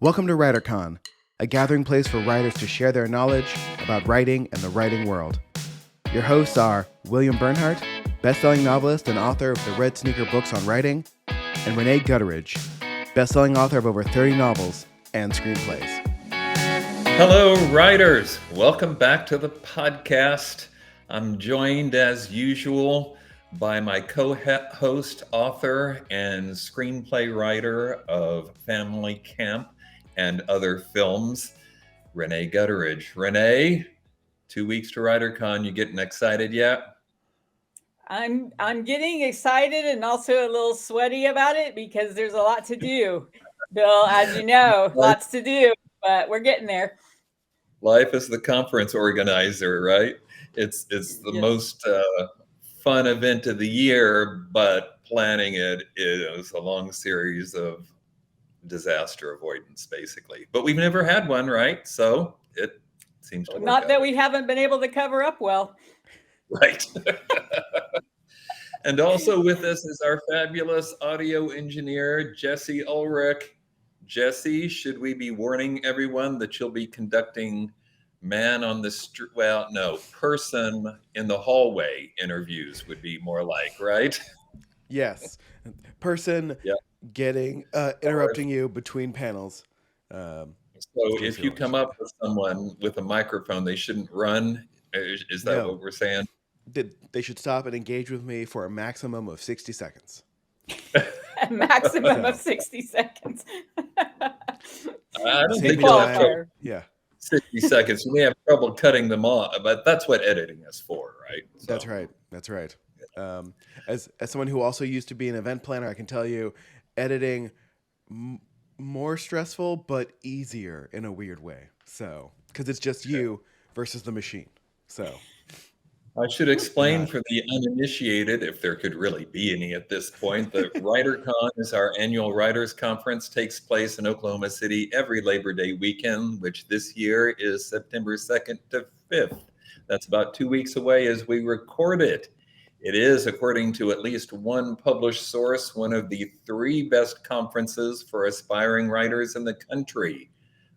Welcome to WriterCon, a gathering place for writers to share their knowledge about writing and the writing world. Your hosts are William Bernhardt, best-selling novelist and author of the Red Sneaker books on writing, and Rene Gutteridge, best-selling author of over 30 novels and screenplays. Hello, writers. Welcome back to the podcast. I'm joined, as usual, by my co-host, author, and screenplay writer of Family Camp and other films, Rene Gutteridge. Rene, 2 weeks to WriterCon. You getting excited yet? I'm getting excited and also a little sweaty about it because there's a lot to do. Bill, as you know, lots to do, but we're getting there. Life as the conference organizer, right? It's the most fun event of the year, but planning it is a long series of disaster avoidance, basically. But we've never had one, right? So it seems to work Not that out. we haven't been able to cover up well. Right. And also with us is our fabulous audio engineer, Jesse Ulrich. Jesse, should we be warning everyone that you'll be conducting man on the street? Well, no, person in the hallway interviews would be more like, right? Yes, person getting interrupting you between panels. So if you come up with someone with a microphone, they shouldn't run. Is that what we're saying? They should stop and engage with me for a maximum of 60 seconds. A maximum of 60 seconds. I don't think you'll have trouble. 60 seconds. We have trouble cutting them off, but that's what editing is for, right? So. That's right. As someone who also used to be an event planner, I can tell you, editing more stressful but easier in a weird way. So, because it's just you versus the machine. So. I should explain for the uninitiated, if there could really be any at this point, that WriterCon is our annual writers conference, takes place in Oklahoma City every Labor Day weekend, which this year is September 2nd to 5th. That's about 2 weeks away as we record it. It is, according to at least one published source, one of the 3 best conferences for aspiring writers in the country,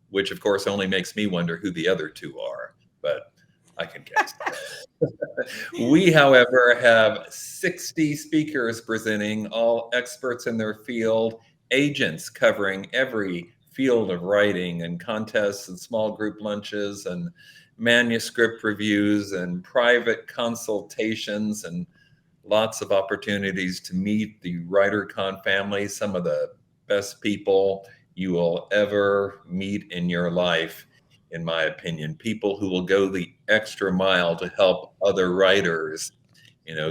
which of course only makes me wonder who the other 2 are, but I can guess. We, however, have 60 speakers presenting, all experts in their field, agents covering every field of writing, and contests and small group lunches and manuscript reviews and private consultations and lots of opportunities to meet the WriterCon family, some of the best people you will ever meet in your life. In my opinion, people who will go the extra mile to help other writers,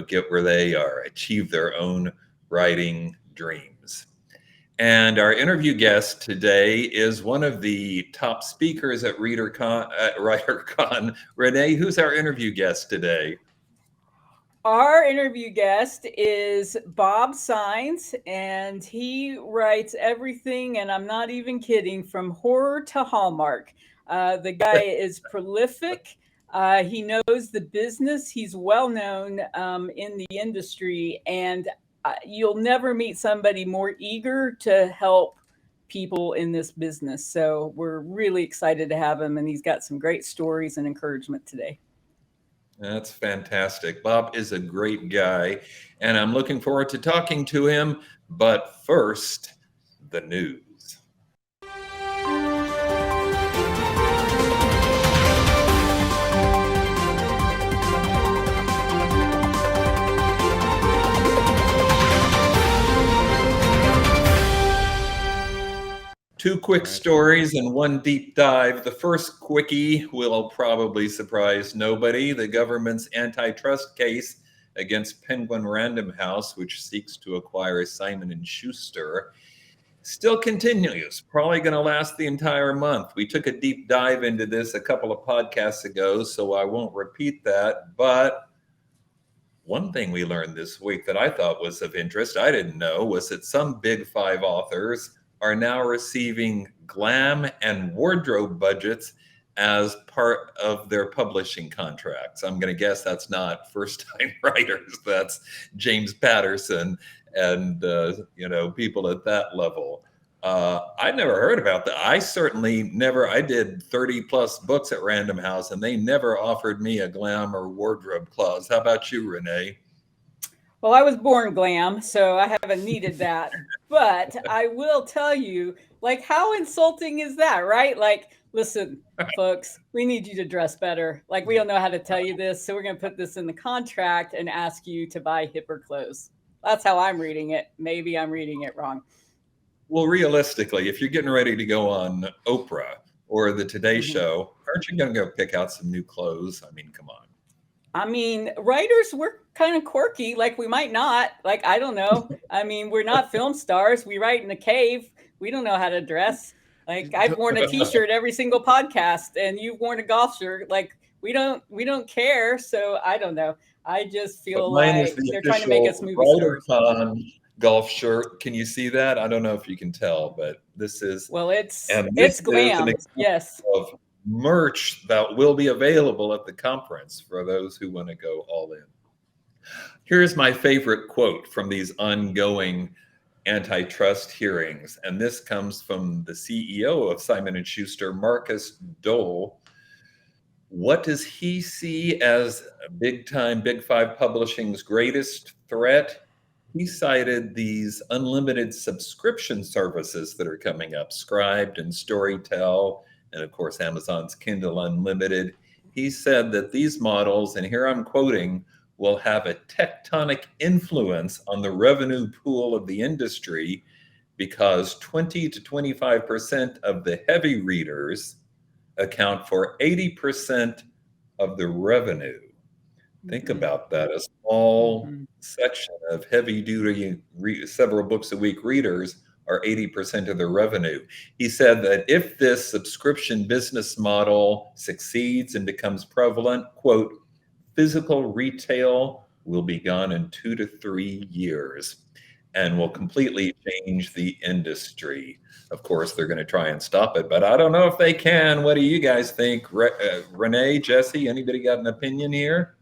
get where they are, achieve their own writing dreams. And our interview guest today is one of the top speakers at WriterCon. Rene, who's our interview guest today? Our interview guest is Bob Saenz, and he writes everything, and I'm not even kidding, from horror to Hallmark. The guy is prolific. He knows the business. He's well known in the industry, and you'll never meet somebody more eager to help people in this business. So we're really excited to have him, and he's got some great stories and encouragement today. That's fantastic. Bob is a great guy, and I'm looking forward to talking to him. But first, the news. Two quick stories and one deep dive. The first quickie will probably surprise nobody. The government's antitrust case against Penguin Random House, which seeks to acquire Simon & Schuster, still continues. Probably going to last the entire month. We took a deep dive into this a couple of podcasts ago, so I won't repeat that. But one thing we learned this week that I thought was of interest, I didn't know, was that some big 5 authors are now receiving glam and wardrobe budgets as part of their publishing contracts. I'm going to guess that's not first-time writers. That's James Patterson and people at that level. I never heard about that. I certainly never, I did 30 plus books at Random House and they never offered me a glam or wardrobe clause. How about you, Renee? Well, I was born glam, so I haven't needed that. But I will tell you, like, how insulting is that, right? Like, listen, folks, we need you to dress better. Like, we don't know how to tell you this, so we're going to put this in the contract and ask you to buy hipper clothes. That's how I'm reading it. Maybe I'm reading it wrong. Well, realistically, if you're getting ready to go on Oprah or the Today Show, aren't you going to go pick out some new clothes? I mean, come on. I mean, writers, we're kind of quirky. Like, we might not. Like, I don't know. I mean, we're not film stars. We write in a cave. We don't know how to dress. Like, I've worn a T-shirt every single podcast, and you've worn a golf shirt. Like, we don't care. So I don't know. I just feel like they're trying to make us movie stars. Golf shirt. Can you see that? I don't know if you can tell, but this is it's glam. Yes. Of merch that will be available at the conference for those who want to go all in. Here's my favorite quote from these ongoing antitrust hearings, and this comes from the CEO of Simon & Schuster, Marcus Dole. What does he see as big five publishing's greatest threat? He cited these unlimited subscription services that are coming up, Scribd and Storytel, and of course, Amazon's Kindle Unlimited. He said that these models, and here I'm quoting, will have a tectonic influence on the revenue pool of the industry because 20 to 25% of the heavy readers account for 80% of the revenue. Think about that. A small section of heavy-duty, several books a week readers are 80% of the revenue. He said that if this subscription business model succeeds and becomes prevalent, quote, physical retail will be gone in 2 to 3 years and will completely change the industry. Of course, they're going to try and stop it, but I don't know if they can. What do you guys think? Renee, Jesse, anybody got an opinion here?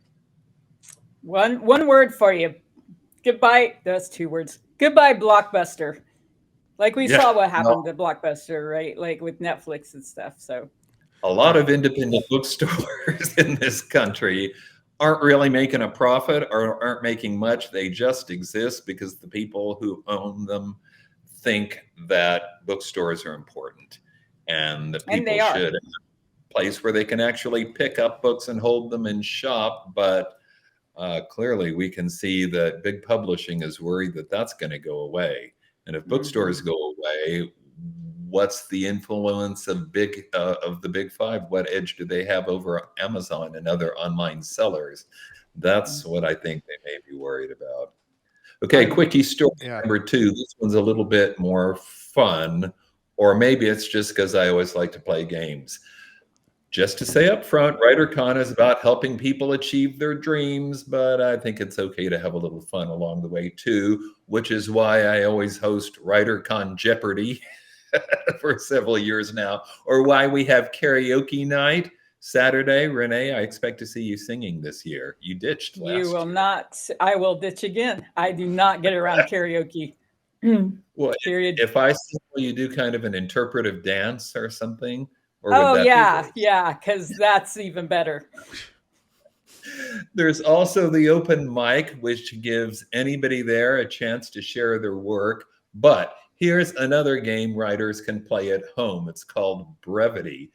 One word for you. Goodbye. That's 2 words. Goodbye, Blockbuster. Like we saw what happened to Blockbuster, right? Like with Netflix and stuff. So a lot of independent bookstores in this country aren't really making a profit or aren't making much. They just exist because the people who own them think that bookstores are important and that people should have a place where they can actually pick up books and hold them and shop. But clearly we can see that big publishing is worried that that's going to go away. And if bookstores go away, what's the influence of the big five? What edge do they have over Amazon and other online sellers? That's what I think they may be worried about. Okay, quickie story number 2. This one's a little bit more fun, or maybe it's just because I always like to play games. Just to say up front, WriterCon is about helping people achieve their dreams, but I think it's okay to have a little fun along the way too, which is why I always host WriterCon Jeopardy for several years now, or why we have karaoke night Saturday. Renee, I expect to see you singing this year. You ditched last year. You will not. I will ditch again. I do not get around karaoke. Well, period. If I sing, will you do kind of an interpretive dance or something? Or because that's even better. There's also the open mic, which gives anybody there a chance to share their work. But here's another game writers can play at home. It's called Brevity.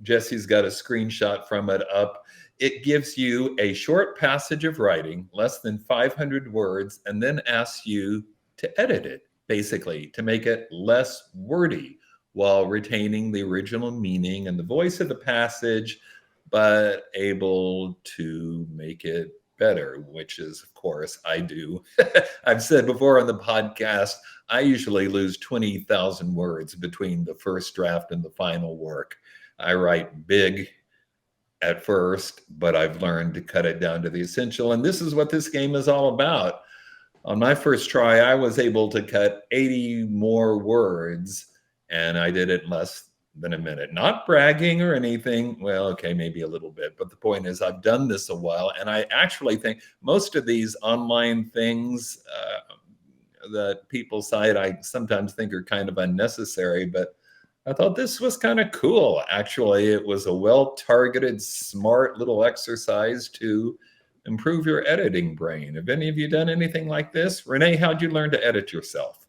Jesse's got a screenshot from it up. It gives you a short passage of writing, less than 500 words, and then asks you to edit it, basically, to make it less wordy, while retaining the original meaning and the voice of the passage, but able to make it better, which is, of course, I do. I've said before on the podcast, I usually lose 20,000 words between the first draft and the final work. I write big at first, but I've learned to cut it down to the essential. And this is what this game is all about. On my first try, I was able to cut 80 more words, and I did it in less than a minute. Not bragging or anything. Well, okay, maybe a little bit. But the point is, I've done this a while. And I actually think most of these online things, that people cite, I sometimes think are kind of unnecessary, but I thought this was kind of cool. Actually, it was a well-targeted, smart little exercise to improve your editing brain. Have any of you done anything like this? Rene, how'd you learn to edit yourself?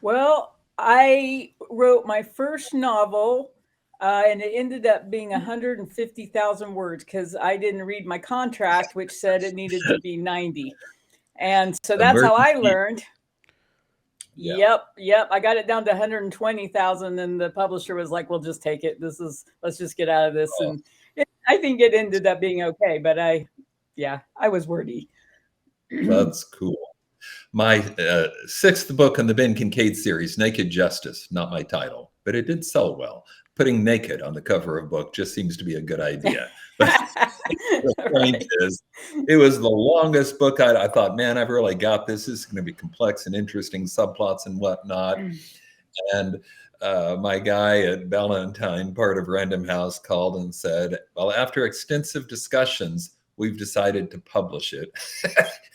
Well, I wrote my first novel, and it ended up being 150,000 words because I didn't read my contract, which said it needed to be 90. And so that's how I learned. Yeah. Yep. I got it down to 120,000, and the publisher was like, "We'll just take it. Let's just get out of this." Oh. And I think it ended up being okay, but I was wordy. That's cool. My sixth book in the Ben Kincaid series, Naked Justice, not my title, but it did sell well. Putting naked on the cover of a book just seems to be a good idea. But the point is, it was the longest book. I thought, man, I've really got this. This is going to be complex and interesting subplots and whatnot. And my guy at Ballantine, part of Random House, called and said, well, after extensive discussions, we've decided to publish it.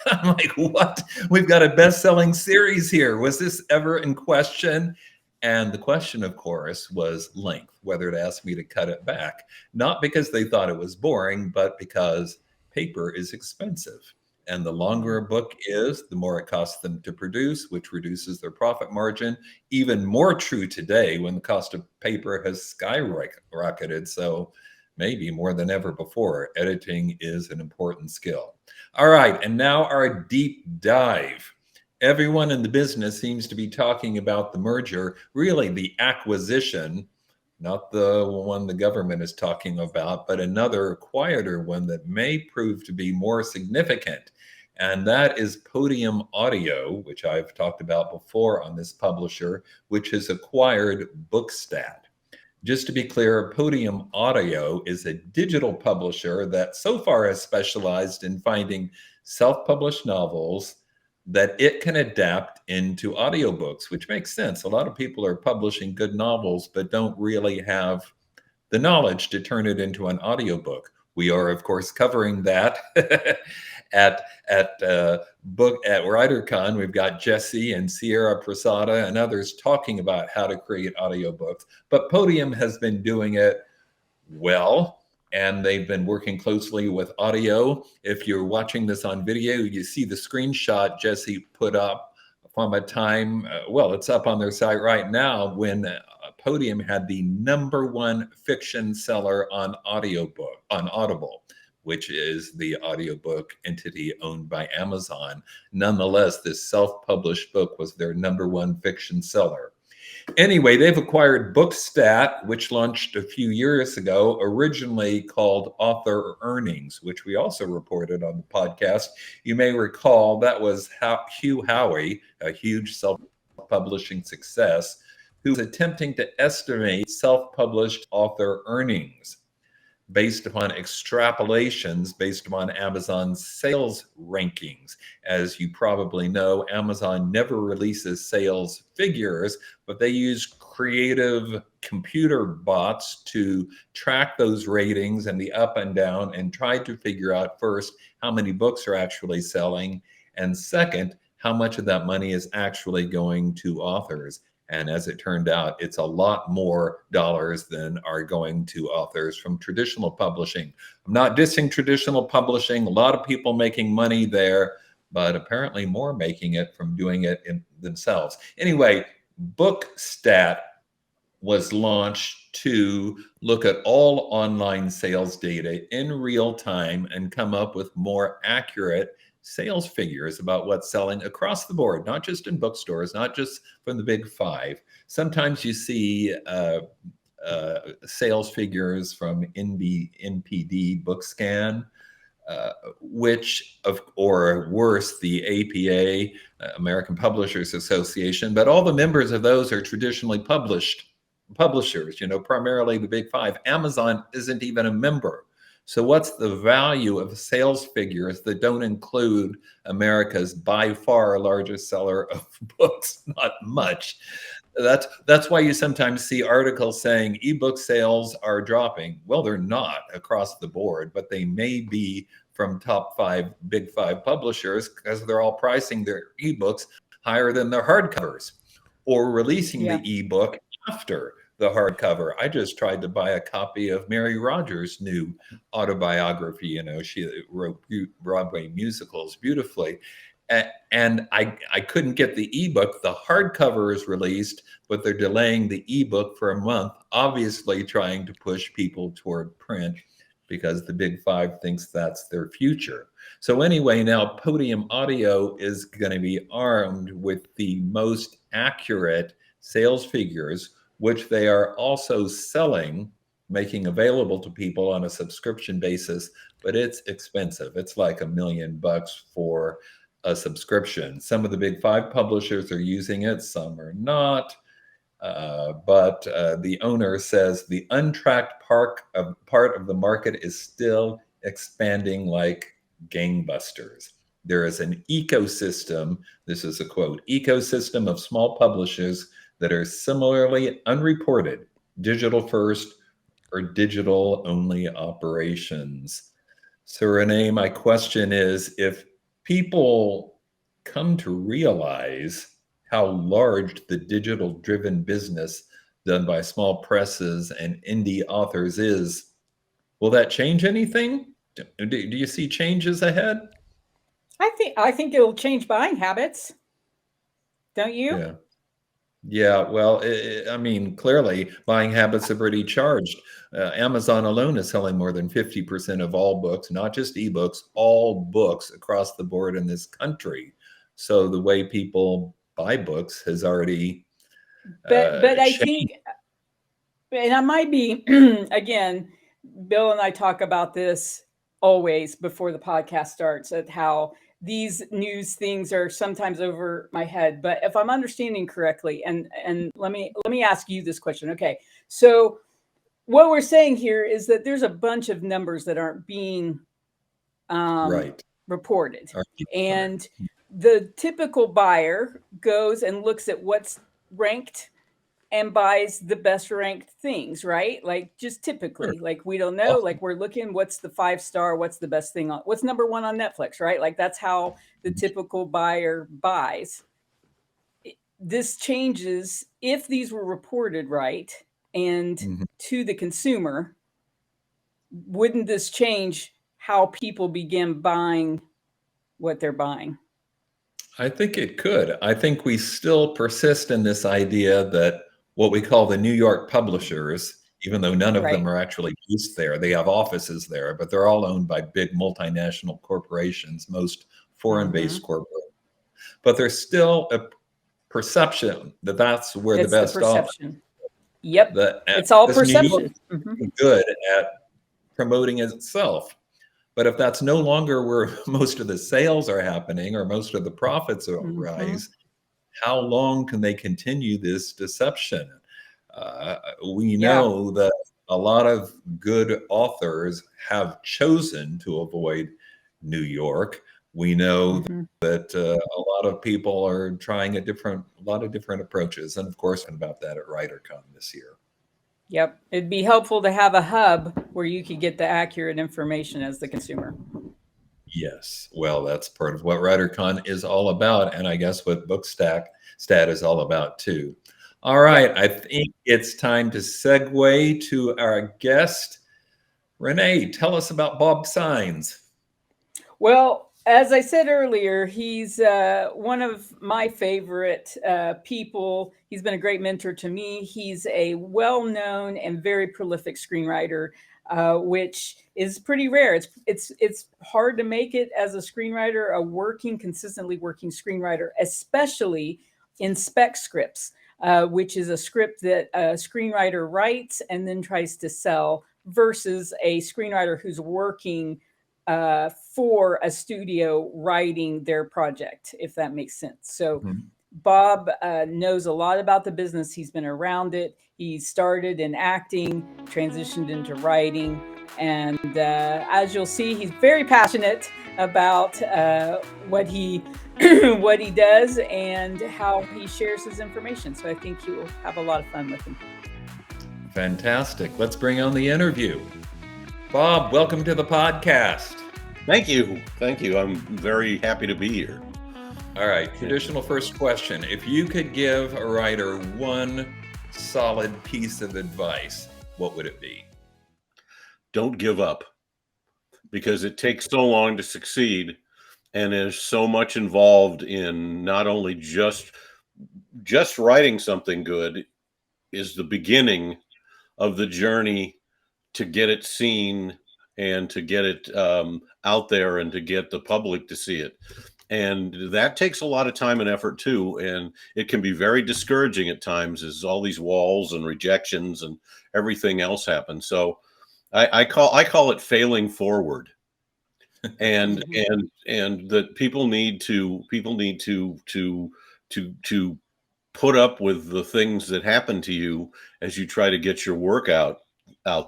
I'm like, what? We've got a best-selling series here. Was this ever in question? And the question, of course, was length, whether to ask me to cut it back. Not because they thought it was boring, but because paper is expensive. And the longer a book is, the more it costs them to produce, which reduces their profit margin. Even more true today when the cost of paper has skyrocketed. So maybe more than ever before, editing is an important skill. All right, and now our deep dive. Everyone in the business seems to be talking about the merger, really the acquisition, not the one the government is talking about, but another quieter one that may prove to be more significant. And that is Podium Audio, which I've talked about before on this publisher, which has acquired Bookstat. Just to be clear, Podium Audio is a digital publisher that so far has specialized in finding self-published novels that it can adapt into audiobooks, which makes sense. A lot of people are publishing good novels, but don't really have the knowledge to turn it into an audiobook. We are, of course, covering that at WriterCon. We've got Jesse and Sierra Prasada and others talking about how to create audiobooks. But Podium has been doing it well, and they've been working closely with audio. If you're watching this on video, you see the screenshot Jesse put up from a time, well, it's up on their site right now, when Podium had the #1 fiction seller on Audible, which is the audiobook entity owned by Amazon. Nonetheless, this self-published book was their #1 fiction seller. Anyway, they've acquired Bookstat, which launched a few years ago, originally called Author Earnings, which we also reported on the podcast. You may recall that was Hugh Howey, a huge self-publishing success, who was attempting to estimate self-published author earnings based upon extrapolations based upon Amazon's sales rankings. As you probably know, Amazon never releases sales figures, but they use creative computer bots to track those ratings and the up and down and try to figure out, first, how many books are actually selling, and second, how much of that money is actually going to authors. And as it turned out, it's a lot more dollars than are going to authors from traditional publishing. I'm not dissing traditional publishing. A lot of people making money there, but apparently more making it from doing it themselves. Anyway, Bookstat was launched to look at all online sales data in real time and come up with more accurate sales figures about what's selling across the board, not just in bookstores, not just from the big five. Sometimes you see sales figures from NPD BookScan, or worse, the APA, American Publishers Association, but all the members of those are traditionally publishers, primarily the big five. Amazon isn't even a member. So what's the value of sales figures that don't include America's by far largest seller of books? Not much. That's why you sometimes see articles saying ebook sales are dropping. Well, they're not across the board, but they may be from big five publishers because they're all pricing their ebooks higher than their hardcovers, or releasing the ebook after the hardcover. I just tried to buy a copy of Mary Rogers' new autobiography. You know, she wrote Broadway musicals beautifully. And I couldn't get the ebook. The hardcover is released, but they're delaying the ebook for a month, obviously trying to push people toward print because the big five thinks that's their future. So anyway, now Podium Audio is going to be armed with the most accurate sales figures, which they are also selling, making available to people on a subscription basis, but it's expensive. It's like $1 million for a subscription. Some of the big five publishers are using it, some are not. But the owner says the untracked part of the market is still expanding like gangbusters. There is an ecosystem, this is a quote, ecosystem of small publishers that are similarly unreported, digital first or digital only operations. So Rene, my question is, if people come to realize how large the digital driven business done by small presses and indie authors is, will that change anything? Do you see changes ahead? I think it'll change buying habits. Don't you? Yeah. Well, I mean, clearly buying habits have already charged. Amazon alone is selling more than 50% of all books, not just ebooks, all books across the board in this country. So the way people buy books has already but I think, and I might be, again, Bill and I talk about this always before the podcast starts, at how these news things are sometimes over my head. But if I'm understanding correctly, and let me ask you this question. Okay, so what we're saying here is that there's a bunch of numbers that aren't being reported, and the typical buyer goes and looks at what's ranked and buys the best ranked things, right? Like just typically, like we don't know, like we're looking, what's the 5-star, what's the best thing on, what's number one on Netflix, right? Like that's how the typical buyer buys. This changes if these were reported right and to the consumer. Wouldn't this change how people begin buying what they're buying? I think it could. I think we still persist in this idea that what we call the New York publishers, even though none of them are actually based there, they have offices there, but they're all owned by big multinational corporations, most foreign-based corporations. But there's still a perception that that's where the best perception. Yep, it's all perception. Good at promoting itself. But if that's no longer where most of the sales are happening or most of the profits rise, how long can they continue this deception? We know that a lot of good authors have chosen to avoid New York. We know that a lot of people are trying a lot of different approaches. And of course, about that at WriterCon this year. Yep. It'd be helpful to have a hub where you could get the accurate information as the consumer. Yes. Well, that's part of what WriterCon is all about. And I guess what Bookstat is all about too. All right. I think it's time to segue to our guest. Rene, tell us about Bob Saenz. Well, as I said earlier, he's one of my favorite people. He's been a great mentor to me. He's a well-known and very prolific screenwriter, which is pretty rare. It's hard to make it as a screenwriter, consistently working screenwriter, especially in spec scripts, which is a script that a screenwriter writes and then tries to sell, versus a screenwriter who's working for a studio writing their project, if that makes sense. So Bob knows a lot about the business. He's been around it. He started in acting, transitioned into writing. And as you'll see, he's very passionate about what he does and how he shares his information. So I think you'll have a lot of fun with him. Fantastic. Let's bring on the interview. Bob, welcome to the podcast. Thank you. Thank you. I'm very happy to be here. All right, traditional first question. If you could give a writer one solid piece of advice, what would it be? Don't give up, because it takes so long to succeed, and there's so much involved in not only just writing something good is the beginning of the journey to get it seen and to get it out there and to get the public to see it. And that takes a lot of time and effort too. And it can be very discouraging at times as all these walls and rejections and everything else happen. So I call it failing forward. And that people need to put up with the things that happen to you as you try to get your work out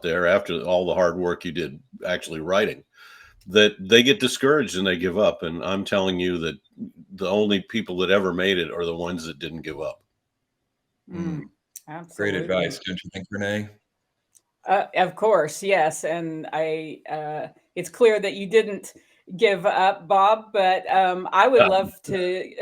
there after all the hard work you did actually writing, that they get discouraged and they give up. And I'm telling you that the only people that ever made it are the ones that didn't give up. Absolutely. Great advice, don't you think, Rene? Of course, yes. And it's clear that you didn't give up, Bob, but I would love to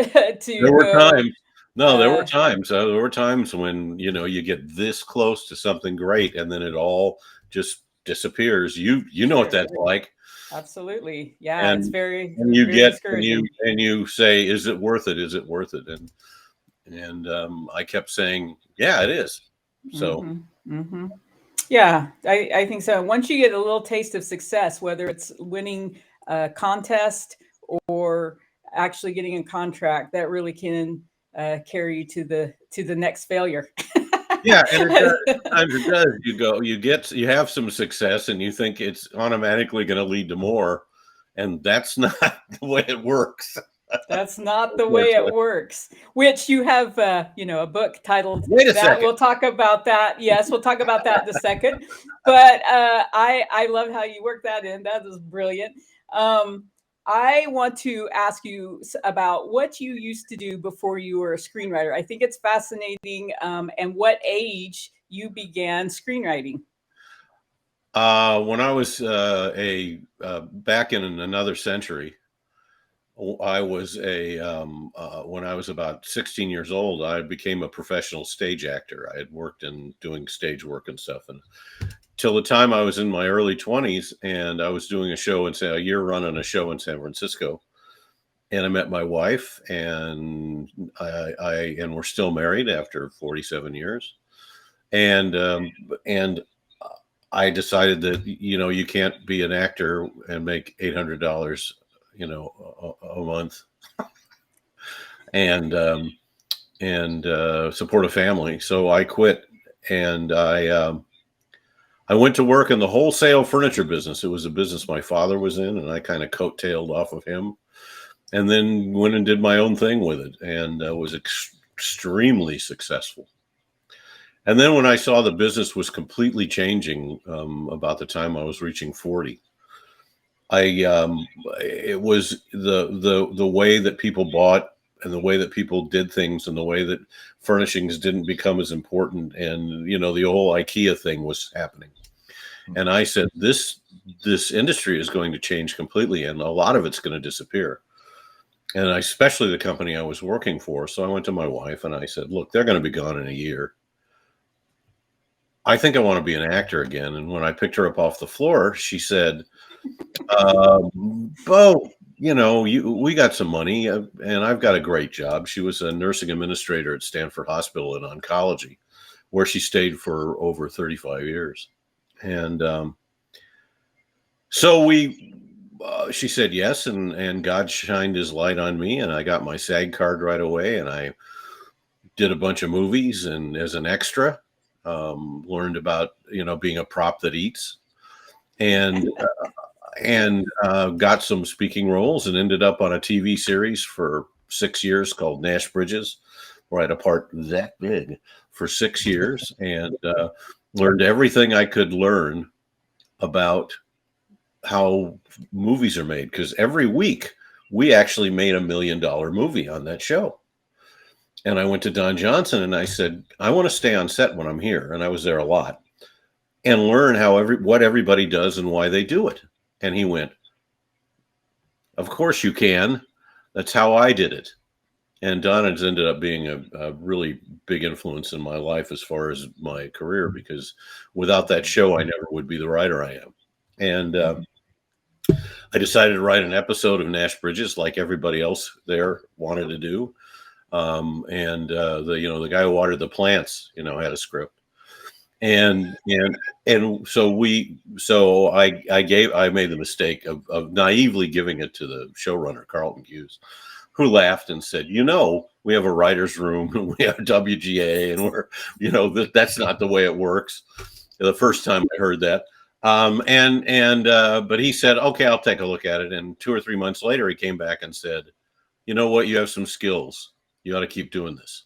There were know. times. No, there were times. There were times when, you get this close to something great and then it all just disappears. You know what that's like. Absolutely. Yeah. It's very, and you very get, discouraging. and you say, is it worth it? Is it worth it? And I kept saying, yeah, it is. So, yeah, I think so. Once you get a little taste of success, whether it's winning a contest or actually getting a contract, that really can carry you to the next failure. yeah, and sometimes it does. You have some success and you think it's automatically going to lead to more, and that's not the way it works. That's not the way it works. Which you have, a book titled. Wait a second. We'll talk about that. Yes, we'll talk about that in a second. But I love how you work that in. That is brilliant. I want to ask you about what you used to do before you were a screenwriter. I think it's fascinating, and what age you began screenwriting. When I was back in another century, I was when I was about 16 years old, I became a professional stage actor. I had worked in doing stage work and stuff, and till the time I was in my early 20s, and I was doing a year running a show in San Francisco, and I met my wife, and and we're still married after 47 years, and I decided that you can't be an actor and make $800 a month and support a family. So I quit, and I went to work in the wholesale furniture business. It was a business my father was in, and I kind of coattailed off of him, and then went and did my own thing with it, and was extremely successful. And then when I saw the business was completely changing about the time I was reaching 40, it was the way that people bought and the way that people did things and the way that furnishings didn't become as important, and the whole IKEA thing was happening. And I said, this industry is going to change completely, and a lot of it's going to disappear, and especially the company I was working for. So I went to my wife and I said, look, they're going to be gone in a year. I think I want to be an actor again. And when I picked her up off the floor, she said, Bo, we got some money, and I've got a great job. She was a nursing administrator at Stanford Hospital in oncology, where she stayed for over 35 years. And so she said yes, and God shined his light on me, and I got my SAG card right away, and I did a bunch of movies, and as an extra, learned about being a prop that eats, and got some speaking roles, and ended up on a TV series for 6 years called Nash Bridges, where I had a part that big for 6 years, and learned everything I could learn about how movies are made, because every week we actually made $1 million movie on that show. And I went to Don Johnson and I said, I want to stay on set when I'm here, and I was there a lot, and learn what everybody does and why they do it. And he went, Of course you can. That's how I did it. And Donna's ended up being a really big influence in my life as far as my career, because without that show, I never would be the writer I am. And I decided to write an episode of Nash Bridges like everybody else there wanted to do. The guy who watered the plants, had a script. And so I made the mistake of naively giving it to the showrunner, Carlton Hughes, who laughed and said, we have a writer's room and we have WGA and that's not the way it works. The first time I heard that. But he said, okay, I'll take a look at it. And 2 or 3 months later, he came back and said, you know what? You have some skills. You ought to keep doing this.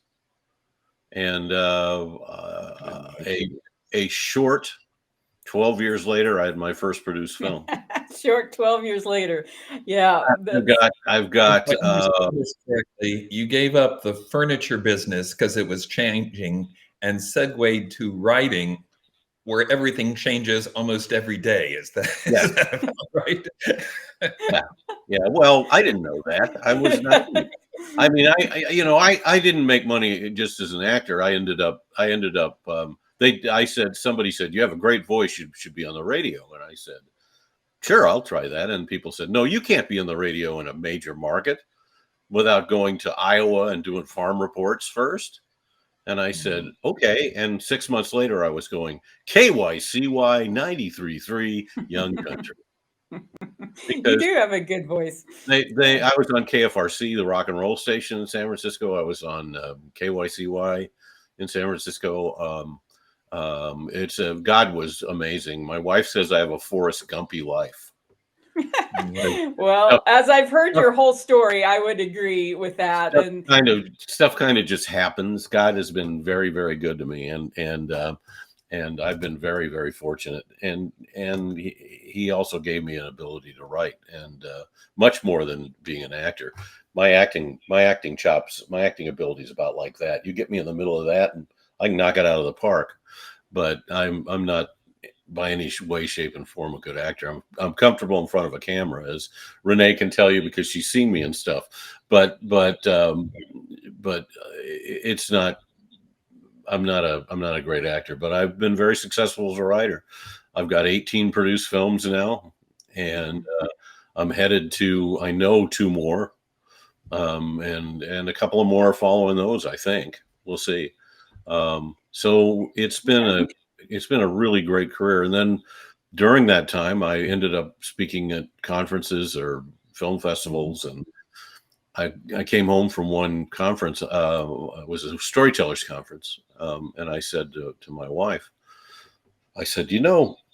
And a short 12 years later, I had my first produced film. Short 12 years later. Yeah. I've got you gave up the furniture business because it was changing and segued to writing, where everything changes almost every day. Is that right? Yeah. Well, I didn't know that. I was not. I mean, I didn't make money just as an actor. Somebody said, you have a great voice. You should be on the radio. And I said, sure, I'll try that. And people said, no, you can't be on the radio in a major market without going to Iowa and doing farm reports first. And I said, okay. And 6 months later, I was going KYCY 93.3 Young Country. You do have a good voice. I was on KFRC, the rock and roll station in San Francisco. I was on KYCY in San Francisco. God was amazing. My wife says I have a Forrest Gumpy life. Well, as I've heard your whole story, I would agree with that. Stuff kind of just happens. God has been very, very good to me, and I've been very, very fortunate. And he also gave me an ability to write, and much more than being an actor. My acting chops, my acting ability is about like that. You get me in the middle of that, and I can knock it out of the park. But I'm not by any way, shape, and form a good actor. I'm comfortable in front of a camera, as Rene can tell you, because she's seen me and stuff. But it's not. I'm not a great actor, but I've been very successful as a writer. I've got 18 produced films now, and I'm headed to, I know, 2 more, and a couple of more are following those. I think we'll see. So it's been a really great career. And then during that time, I ended up speaking at conferences or film festivals, and I came home from one conference. It was a storytellers conference. And I said to my wife, I said,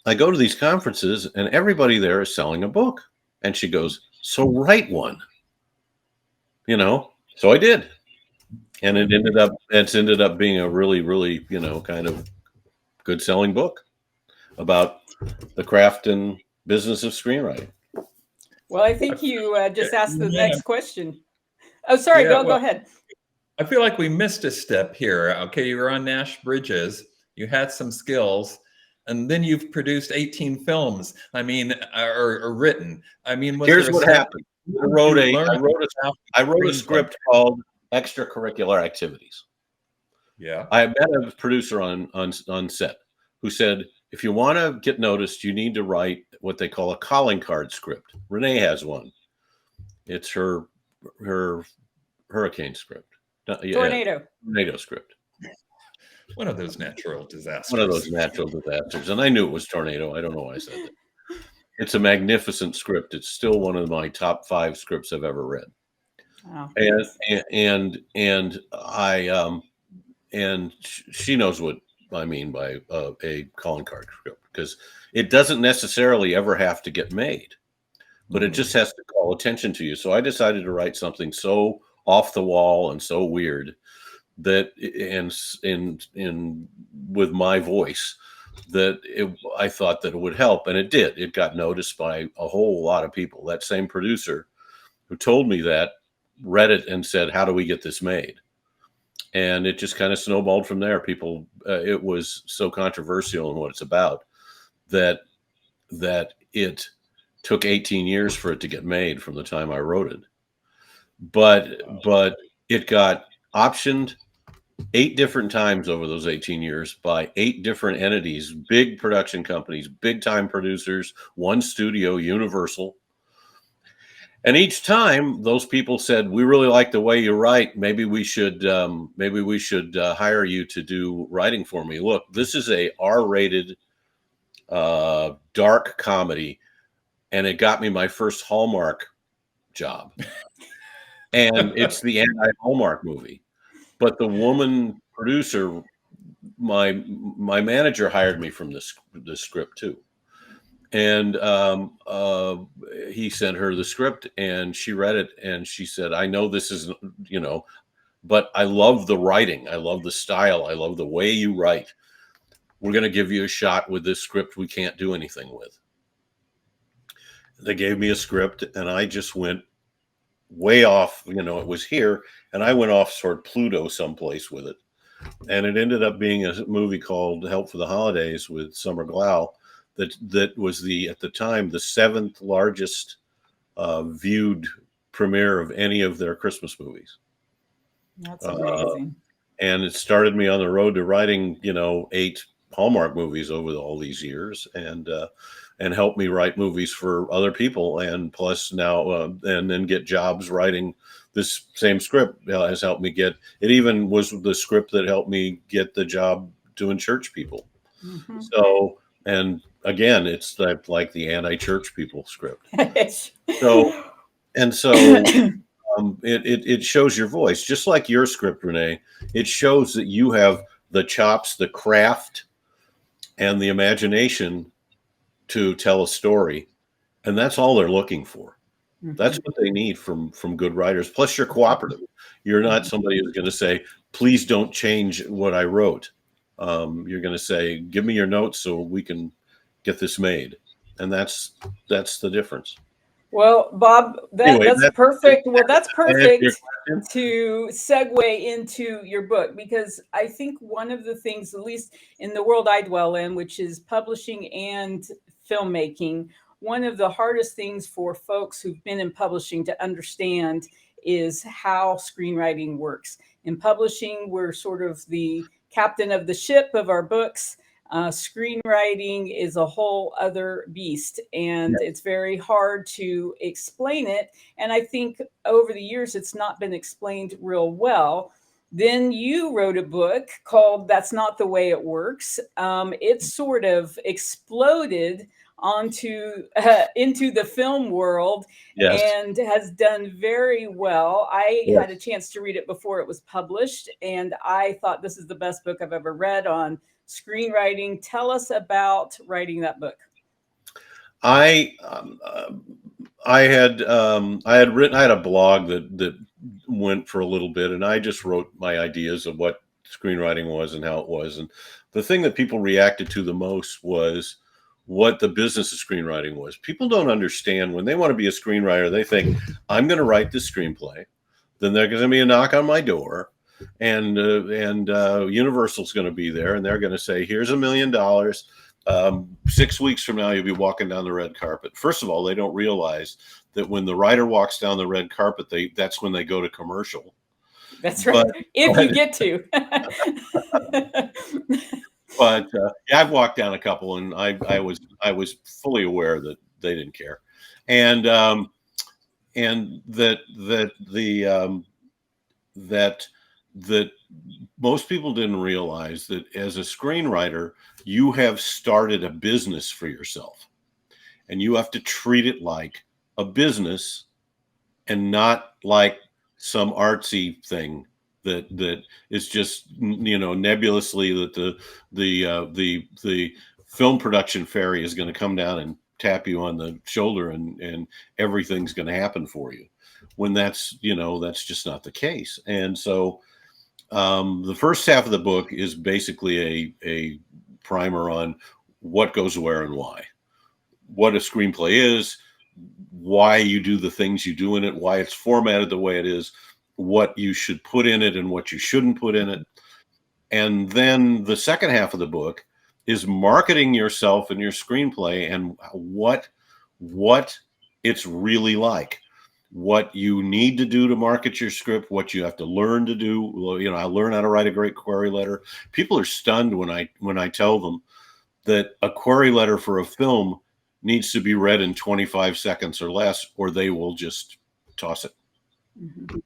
I go to these conferences and everybody there is selling a book. And she goes, so write one, so I did. And it's ended up being a really, really, kind of good selling book about the craft and business of screenwriting. Well, I think you just asked the next question. Oh, sorry. Go ahead. I feel like we missed a step here. Okay, you were on Nash Bridges. You had some skills, and then you've produced 18 films. I mean, or written. I mean, here's what happened. I wrote a script called Extracurricular Activities. Yeah. I met a producer on set who said, if you want to get noticed, you need to write what they call a calling card script. Rene has one. It's her hurricane script. Tornado script. One of those natural disasters. And I knew it was tornado. I don't know why I said that. It's a magnificent script. It's still one of my top 5 scripts I've ever read. Oh, and she knows what I mean by a calling card script, because it doesn't necessarily ever have to get made, but it just has to call attention to you. So I decided to write something so off the wall and so weird that with my voice that I thought that it would help, and it did. It got noticed by a whole lot of people. That same producer who told me that read it and said, how do we get this made? And it just kind of snowballed from there. People, it was so controversial in what it's about that it took 18 years for it to get made from the time I wrote it. But it got optioned 8 different times over those 18 years by 8 different entities, big production companies, big time producers, one studio, Universal. And each time those people said, we really like the way you write. Maybe we should hire you to do writing for me. Look, this is a R-rated dark comedy, and it got me my first Hallmark job. And it's the anti-Hallmark movie. But the woman producer, my manager, hired me from this script too. And he sent her the script, and she read it, and she said, I know this is, but I love the writing. I love the style. I love the way you write. We're going to give you a shot with this script we can't do anything with. They gave me a script, and I just went way off. It was here, and I went off toward Pluto someplace with it. And it ended up being a movie called Help for the Holidays with Summer Glau. That was at the time, the 7th largest viewed premiere of any of their Christmas movies. That's amazing. And it started me on the road to writing, 8 Hallmark movies over all these years, and helped me write movies for other people. And plus now, and then get jobs writing this same script has helped me get, it even was the script that helped me get the job doing church people. Mm-hmm. So, and again, it's like the anti-church people script. So it shows your voice, just like your script, Rene. It shows that you have the chops, the craft, and the imagination to tell a story, and that's all they're looking for. Mm-hmm. That's what they need from good writers. Plus, you're cooperative. You're not somebody who's going to say, "Please don't change what I wrote." You're going to say, "Give me your notes so we can get this made," and that's the difference. Well, Bob, that's perfect. Well, that's perfect to segue into your book, because I think one of the things, at least in the world I dwell in, which is publishing and filmmaking, one of the hardest things for folks who've been in publishing to understand is how screenwriting works. In publishing, we're sort of the captain of the ship of our books. Screenwriting is a whole other beast, and it's very hard to explain it. And I think over the years, it's not been explained real well. Then you wrote a book called That's Not the Way It Works. It sort of exploded into the film world, and has done very well. I had a chance to read it before it was published, and I thought this is the best book I've ever read on screenwriting. Tell us about writing that book. I had a blog that went for a little bit, and I just wrote my ideas of what screenwriting was and how it was. And the thing that people reacted to the most was what the business of screenwriting was. People don't understand, when they want to be a screenwriter, they think, I'm going to write this screenplay, then there's going to be a knock on my door, and Universal's going to be there, and they're going to say, here's $1 million. 6 weeks from now, you'll be walking down the red carpet. First of all, they don't realize that when the writer walks down the red carpet, that's when they go to commercial. That's right. If you get to. But I've walked down a couple, and I was fully aware that they didn't care, and that most people didn't realize that as a screenwriter, you have started a business for yourself, and you have to treat it like a business and not like some artsy thing that is just, nebulously that the film production fairy is going to come down and tap you on the shoulder and everything's going to happen for you, when that's just not the case. And so the first half of the book is basically a primer on what goes where and why, what a screenplay is, why you do the things you do in it, why it's formatted the way it is, what you should put in it and what you shouldn't put in it. And then the second half of the book is marketing yourself and your screenplay, and what what it's really like, what you need to do to market your script, what you have to learn to do. Well, I learn how to write a great query letter. People are stunned when I tell them that a query letter for a film needs to be read in 25 seconds or less, or they will just toss it. Mm-hmm.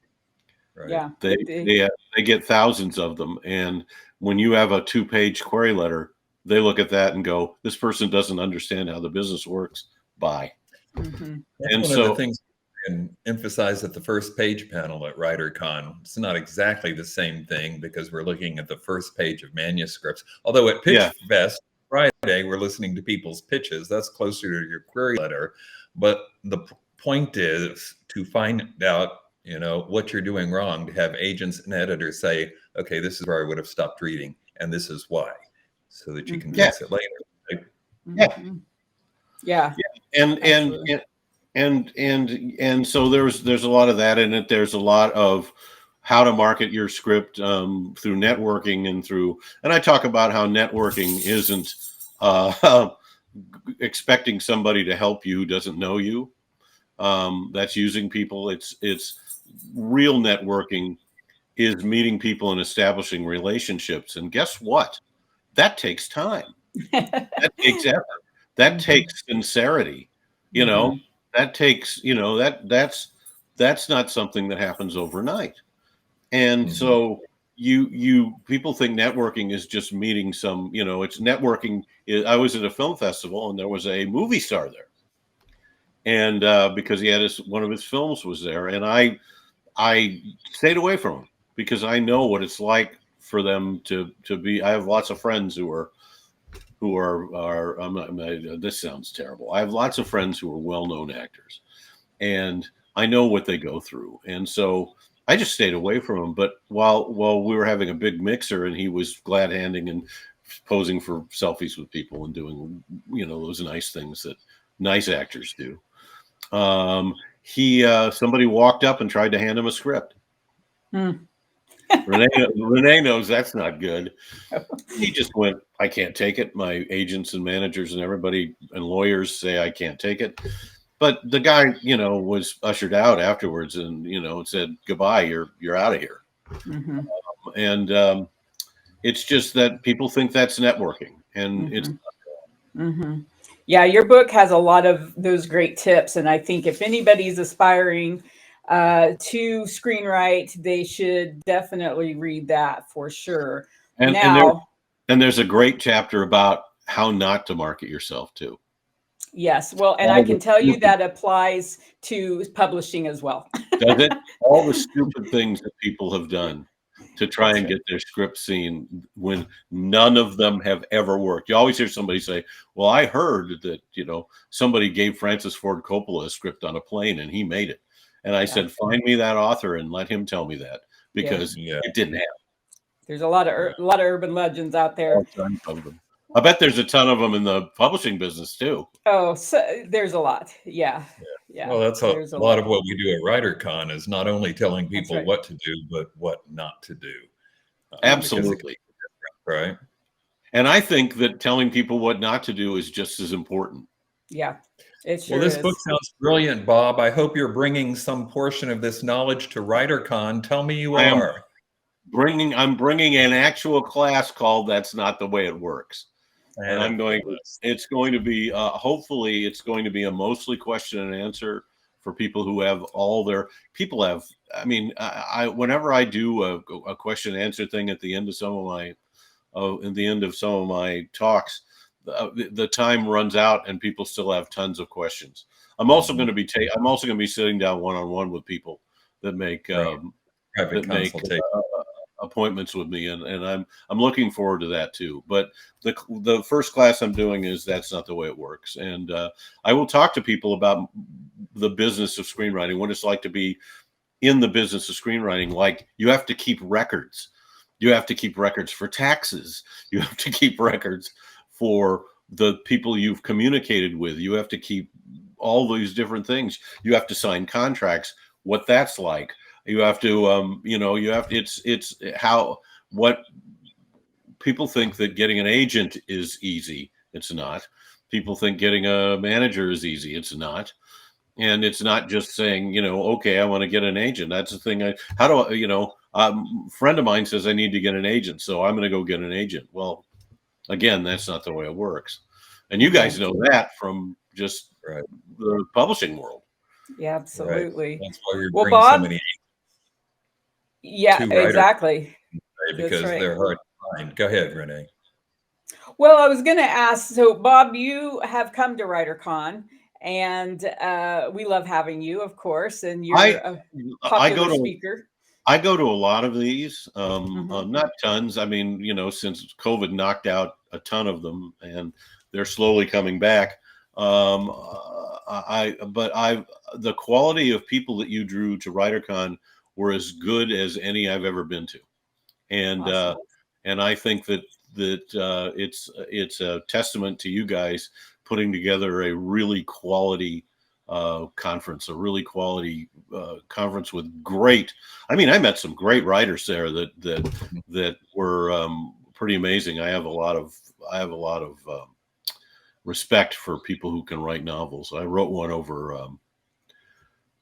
Right. Yeah. They get thousands of them. And when you have a 2-page query letter, they look at that and go, this person doesn't understand how the business works. Bye. Mm-hmm. That's one of the things we can emphasize at the first page panel at WriterCon. It's not exactly the same thing because we're looking at the first page of manuscripts. Although at Pitch Fest Friday, we're listening to people's pitches. That's closer to your query letter. But the point is to find out, what you're doing wrong, to have agents and editors say, okay, this is where I would have stopped reading, and this is why, so that you can fix it later. Right? Mm-hmm. Yeah. And so there's a lot of that in it. There's a lot of how to market your script through networking and I talk about how networking isn't expecting somebody to help you who doesn't know you. That's using people. It's real networking is meeting people and establishing relationships. And guess what? That takes time. That takes effort. That takes sincerity. That takes, that's not something that happens overnight. And so people think networking is just meeting some, it's networking. I was at a film festival and there was a movie star there. And because he had one of his films was there, and I stayed away from him because I know what it's like for them to be. I have lots of friends who are this sounds terrible. I have lots of friends who are well-known actors, and I know what they go through. And so I just stayed away from him. But while we were having a big mixer and he was glad handing and posing for selfies with people and doing, those nice things that nice actors do. Somebody walked up and tried to hand him a script. Rene knows that's not good. He just went, I can't take it. My agents and managers and everybody and lawyers say I can't take it. But the guy, was ushered out afterwards and, said, goodbye, you're out of here. Mm-hmm. And it's just that people think that's networking, and it's not. Mm-hmm. Yeah, your book has a lot of those great tips. And I think if anybody's aspiring to screenwrite, they should definitely read that for sure. And there's a great chapter about how not to market yourself too. Yes. Well, and I can tell you that applies to publishing as well. Does it? All the stupid things that people have done to try and get their script seen when none of them have ever worked. You always hear somebody say, well, I heard that, somebody gave Francis Ford Coppola a script on a plane and he made it. And I said, find me that author and let him tell me that, because it didn't happen. There's a lot of urban legends out there. I bet there's a ton of them in the publishing business too. Oh, so there's a lot. Yeah. Well, that's a lot of what we do at WriterCon is not only telling people what to do, but what not to do. Absolutely. Right. And I think that telling people what not to do is just as important. Yeah. It sure this is. book sounds brilliant, Bob. I hope you're bringing some portion of this knowledge to WriterCon. Tell me you are. I'm bringing an actual class called That's Not the Way It Works. And it's going to be, hopefully it's going to be a mostly question and answer for people who have whenever I do a question and answer thing at the end of some of my talks, the time runs out and people still have tons of questions. I'm also going to be sitting down one-on-one with people that make appointments with me, and I'm looking forward to that too. But the first class I'm doing is That's Not the Way It Works, and I will talk to people about the business of screenwriting, what it's like to be in the business of screenwriting. Like, you have to keep records. You have to keep records for taxes. You have to keep records for the people you've communicated with. You have to keep all these different things. You have to sign contracts, what that's like. You have to, it's how, what people think that getting an agent is easy. It's not. People think getting a manager is easy. It's not. And it's not just saying, okay, I want to get an agent. That's the thing. A friend of mine says I need to get an agent, so I'm going to go get an agent. Well, again, that's not the way it works. And you guys know that from just the publishing world. Yeah, absolutely. Right. That's why we Well, bring Bob, so many yeah, exactly. Because they're hard to find. Go ahead, Rene. Well, I was going to ask, so Bob, you have come to WriterCon, and we love having you, of course, and you're a popular speaker. I go to a lot of these, not tons. I mean, since COVID knocked out a ton of them, and they're slowly coming back. The quality of people that you drew to WriterCon were as good as any I've ever been to, and awesome. And I think that it's a testament to you guys putting together a really quality conference, a really quality conference with great. I mean, I met some great writers there that were pretty amazing. I have a lot of respect for people who can write novels. I wrote one over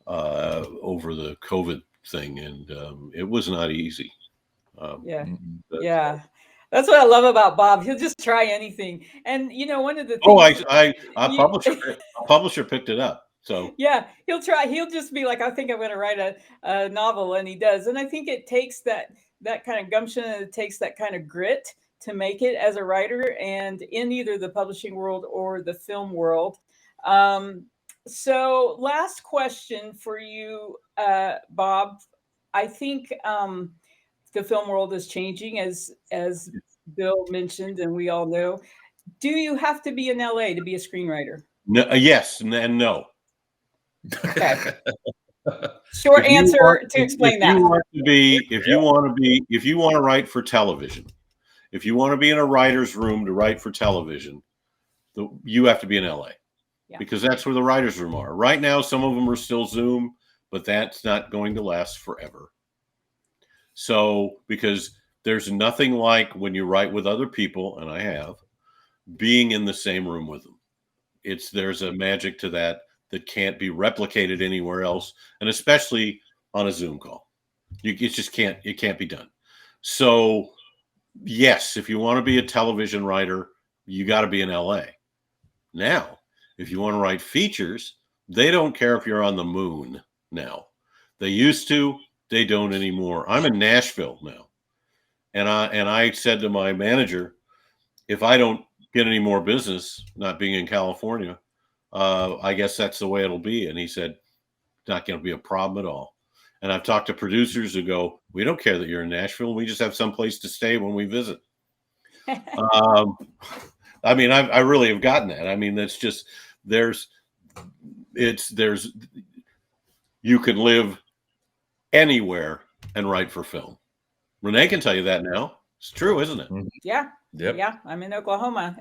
the COVID thing, and it was not easy. Yeah. That's what I love about Bob. He'll just try anything. And one of the things a publisher picked it up. So yeah, he'll try. He'll just be like, I think I'm going to write a novel, and he does. And I think it takes that kind of gumption, and it takes that kind of grit to make it as a writer, and in either the publishing world or the film world. So last question for you, Bob. I think the film world is changing, as Bill mentioned, and we all know. Do you have to be in LA to be a screenwriter? No, yes and no. Okay. Short answer to explain that. If you want to write for television, if you want to be in a writer's room to write for television, you have to be in LA, because that's where the writer's room are. Right now, some of them are still Zoom, but that's not going to last forever. So, because there's nothing like when you write with other people, and I have, being in the same room with them. There's a magic to that can't be replicated anywhere else, and especially on a Zoom call. It can't be done. So, yes, if you want to be a television writer, you got to be in LA. Now, if you want to write features, they don't care if you're on the moon now. They used to, they don't anymore. I'm in Nashville now. And I said to my manager, if I don't get any more business, not being in California, I guess that's the way it'll be. And he said, not going to be a problem at all. And I've talked to producers who go, we don't care that you're in Nashville. We just have some place to stay when we visit. I mean, I really have gotten that. I mean, that's just, you can live anywhere and write for film. Rene can tell you that now. It's true, isn't it? Yeah. Yep. Yeah. I'm in Oklahoma,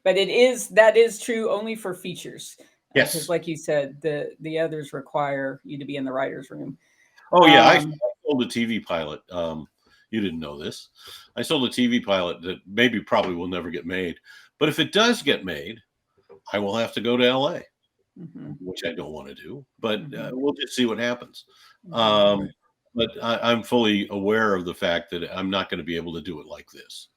but that is true only for features. Yes. Because like you said, the others require you to be in the writer's room. Oh yeah. I sold a TV pilot. You didn't know this. I sold a TV pilot that probably will never get made. But if it does get made, I will have to go to LA, which I don't want to do, but we'll just see what happens. But I'm fully aware of the fact that I'm not going to be able to do it like this.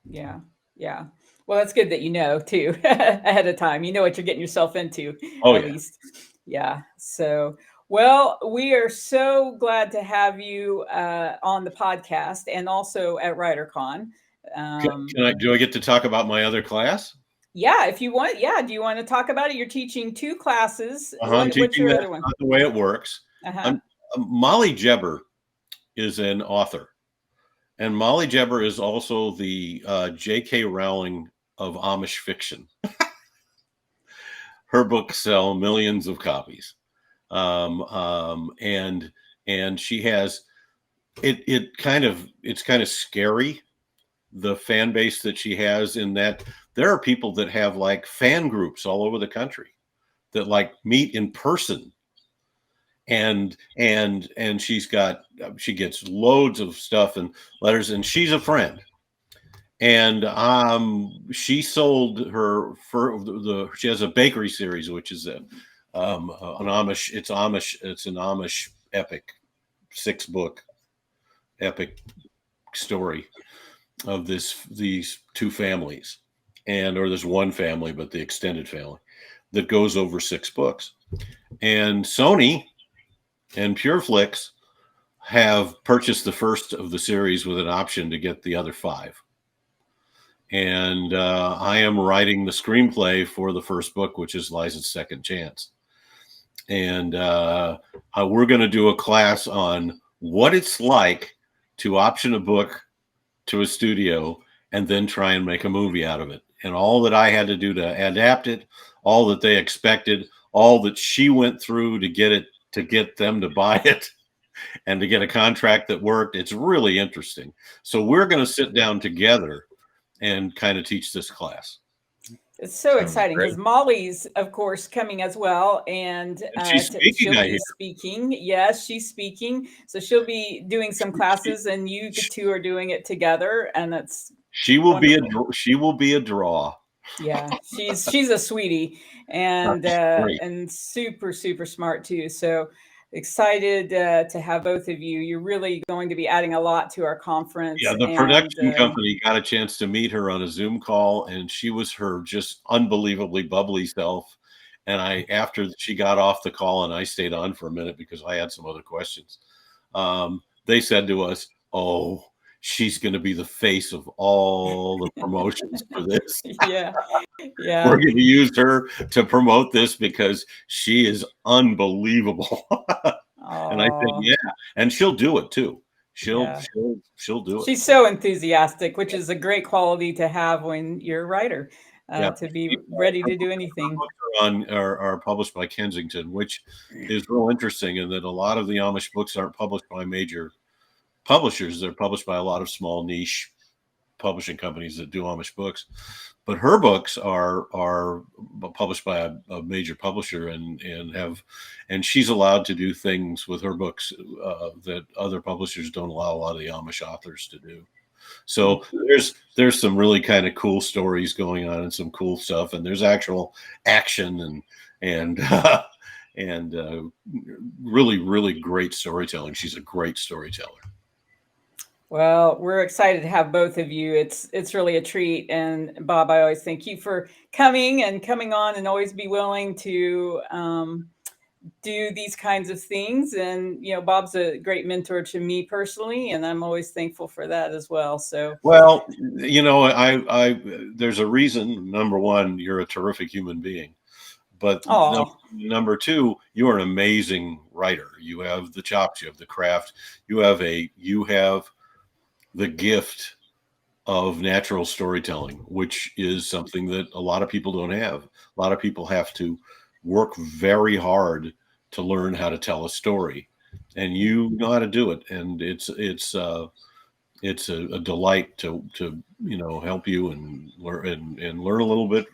Yeah. Yeah. Well, that's good that you know too ahead of time. You know what you're getting yourself into. Oh, at least. Yeah. So, well, we are so glad to have you on the podcast and also at WriterCon. Do I get to talk about my other class? Yeah, if you want. Yeah. Do you want to talk about it? You're teaching 2 classes. I'm teaching that. Not the way it works. Molly Jebber is an author, and Molly Jebber is also the J.K. Rowling of Amish fiction. Her books sell millions of copies, and she has it's kind of scary, the fan base that she has, in that there are people that have like fan groups all over the country that like meet in person. And she gets loads of stuff and letters, and she's a friend. And she sold her for she has a bakery series, which is an Amish. It's an Amish epic 6-book epic story of these two families, or there's one family, but the extended family that goes over 6 books. And Sony and PureFlix have purchased the first of the series with an option to get the other 5. And I am writing the screenplay for the first book, which is Liza's Second Chance. And we're going to do a class on what it's like to option a book to a studio and then try and make a movie out of it. And all that I had to do to adapt it, all that they expected, all that she went through to get them to buy it and to get a contract that worked. It's really interesting. So we're going to sit down together and kind of teach this class. It's so exciting because Molly's, of course, coming as well, and she's speaking. She'll be speaking. Yes, she's speaking, so she'll be doing some classes, and you two are doing it together, and that's she will be a draw. Yeah, she's a sweetie, and super smart too. So excited to have both of you. You're really going to be adding a lot to our conference. Yeah, the production company got a chance to meet her on a Zoom call, and she was her just unbelievably bubbly self. And after she got off the call and I stayed on for a minute because I had some other questions, they said to us, "Oh, she's going to be the face of all the promotions for this." Yeah. We're going to use her to promote this because she is unbelievable. And I think, yeah, and she'll do it too. She'll do it. She's so enthusiastic, which is a great quality to have when you're a writer, to be ready to do anything. Are published by Kensington, which is real interesting in that a lot of the Amish books aren't published by major publishers. They're published by a lot of small niche publishing companies that do Amish books, but her books are published by a major publisher and she's allowed to do things with her books that other publishers don't allow a lot of the Amish authors to do. So there's some really kind of cool stories going on and some cool stuff, and there's actual action and really great storytelling. She's a great storyteller. Well, we're excited to have both of you. It's really a treat. And Bob, I always thank you for coming on and always be willing to do these kinds of things. And, Bob's a great mentor to me personally, and I'm always thankful for that as well. So, well, there's a reason. Number one, you're a terrific human being. But number two, you are an amazing writer. You have the chops, you have the craft, you have the gift of natural storytelling, which is something that a lot of people don't have. A lot of people have to work very hard to learn how to tell a story, and you know how to do it. And it's a delight to help you and learn a little bit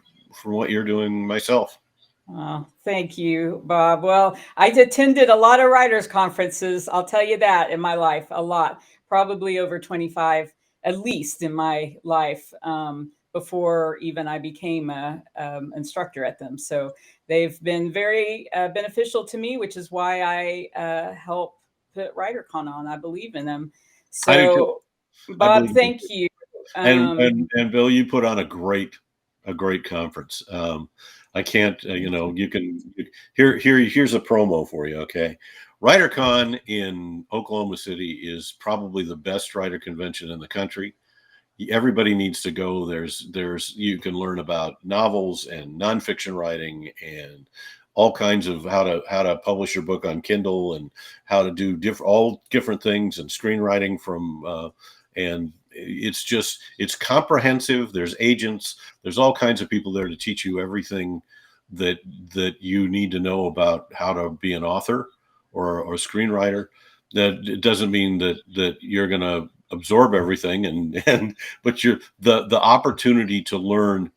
from what you're doing myself. Oh, thank you, Bob. Well, I attended a lot of writers' conferences. I'll tell you that in my life, a lot. Probably over 25, at least in my life, before even I became an instructor at them. So they've been very beneficial to me, which is why I help put WriterCon on. I believe in them. So, Bob, thank you. And Bill, you put on a great conference. I can't, you can here's a promo for you. Okay. WriterCon in Oklahoma City is probably the best writer convention in the country. Everybody needs to go. You can learn about novels and nonfiction writing and all kinds of how to publish your book on Kindle and how to do all different things and screenwriting and it's comprehensive. There's agents, there's all kinds of people there to teach you everything that you need to know about how to be an author or a screenwriter. That it doesn't mean that you're going to absorb everything but the opportunity to learn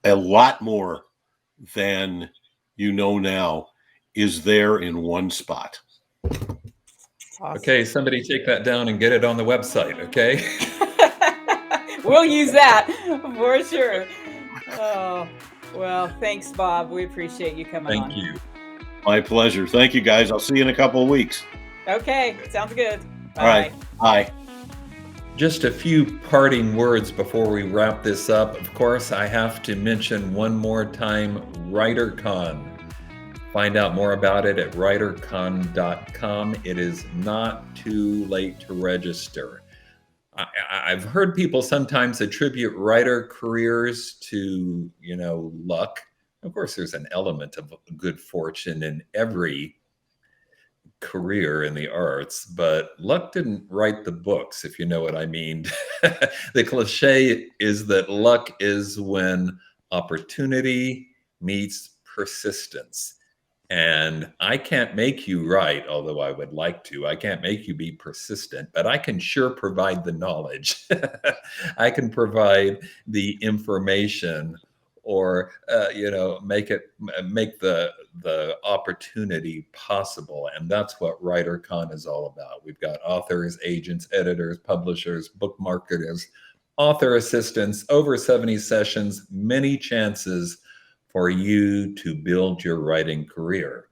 a lot more than you know now is there in one spot. Awesome. Okay, somebody take that down and get it on the website, okay? We'll use that for sure. Oh, well, thanks, Bob. We appreciate you coming on. Thank you. My pleasure. Thank you, guys. I'll see you in a couple of weeks. Okay, sounds good. Bye. All right. Bye. Just a few parting words before we wrap this up. Of course, I have to mention one more time WriterCon. Find out more about it at writercon.com. It is not too late to register. I've heard people sometimes attribute writer careers to, luck. Of course, there's an element of good fortune in every career in the arts, but luck didn't write the books, if you know what I mean. The cliche is that luck is when opportunity meets persistence. And I can't make you write, although I would like to. I can't make you be persistent, but I can sure provide the knowledge. I can provide the information, or make the opportunity possible. And that's what WriterCon is all about. We've got authors, agents, editors, publishers, book marketers, author assistants, over 70 sessions, many chances for you to build your writing career.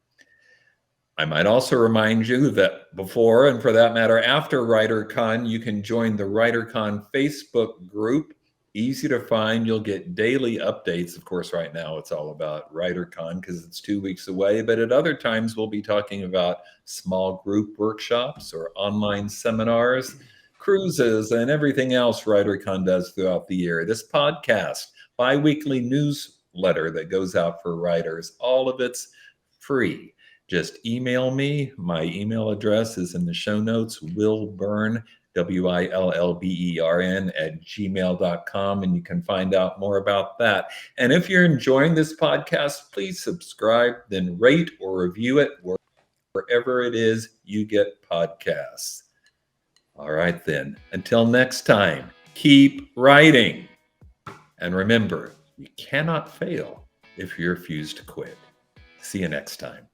I might also remind you that before, and for that matter, after WriterCon, you can join the WriterCon Facebook group. Easy to find. You'll get daily updates. Of course, right now it's all about WriterCon because it's 2 weeks away, but at other times we'll be talking about small group workshops or online seminars, cruises, and everything else WriterCon does throughout the year. This podcast, bi-weekly newsletter that goes out for writers, all of it's free. Just email me. My email address is in the show notes, willbern, WILLBERN @gmail.com, and you can find out more about that. And if you're enjoying this podcast, please subscribe, then rate or review it wherever it is you get podcasts. All right, then. Until next time, keep writing. And remember, you cannot fail if you refuse to quit. See you next time.